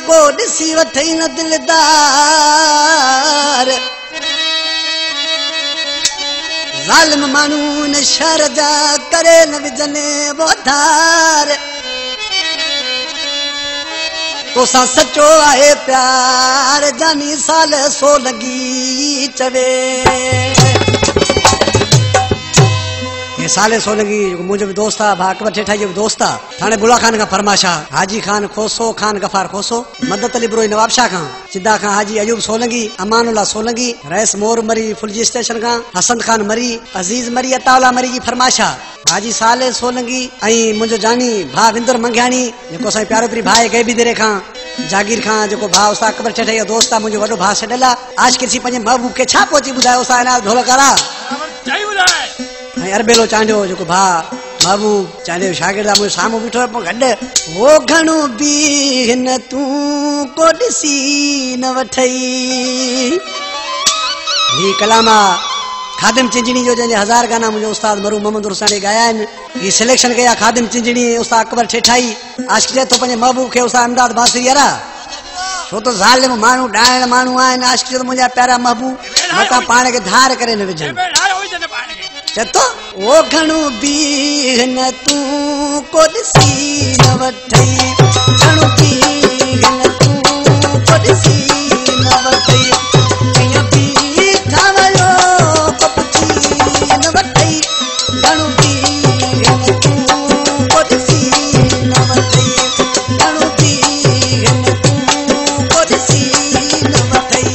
को ॾिसी वठई न दिलदार ज़ालिम माण्हू न शहर जा करे न विझने बोधार तोसां सचो आहे प्यार जानी साल सो लगी चवे साले सोलंगी मुझे भी दोस्त था भाकवर ठेठा जो दोस्त था थाने बुला खान का फरमाशा हाजी खान खोसो खान गफार खोसो मदद अली ब्रोई नवाब शाह खान सिद्धा खान हाजी अयूब सोलंगी अमानुल्लाह सोलंगी रईस मोर मरी फुलजी स्टेशन का हसन खान मरी अजीज मरी अताउल्ला मरी की फरमाशा हाजी साले सोलंगी आई मुझे जानी भा विंदर मंगियानी जो साईं प्यारो प्री भाई गए भी देरे खां जागीर खां जो भा उस्ता अकबर ठेठा जो दोस्त था मुझे वडो भा छडला आज किसी पंजे महबूब के छा पहुंची बुधायो सा ना ढोल करा अरबेलो चांडियो जो भा बाबू चांडियो शागिर्द मुझे सामू बीठो गड वो घणो भी न तू को ॾिसी न वठई ही कलामा खादिम चिंजणी जो जंहिंजे 1000 गाना मुझे उस्ताद मरू मोहम्मद रुसानी गाया आहिनि ही सिलेक्शन कया खादिम चिंजणी उस्ताद अकबर ठेठाई आशिक चए थो पंहिंजे महबूब खे उस्ताद अहमदाबाद बांसुरी वारा छो तो ज़ालिम माण्हू डायण माण्हू आहिनि आशिक चए थो मुंहिंजा प्यारा महबूब मतां पाण खे धार करे न विझनि चतो वो घणो भी न तू को ॾिसी न वठई घणो भी न तू को ॾिसी न वठई कीअं भी ठावयो को पुछी न वठई घणो भी न तू को ॾिसी न वठई घणो भी न तू को ॾिसी न वठई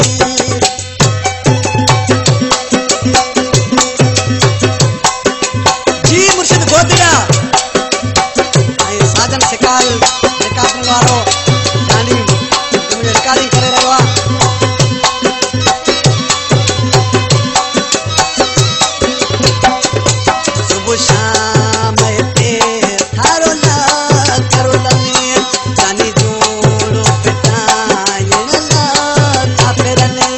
साजन सिकाल रिकॉर्डिंग वारो जानी तुम रिकॉर्डिंग करे रहो सुबह शाम पे थारो ला करो लने जानी जोड़ो पिटाए ला था फेरने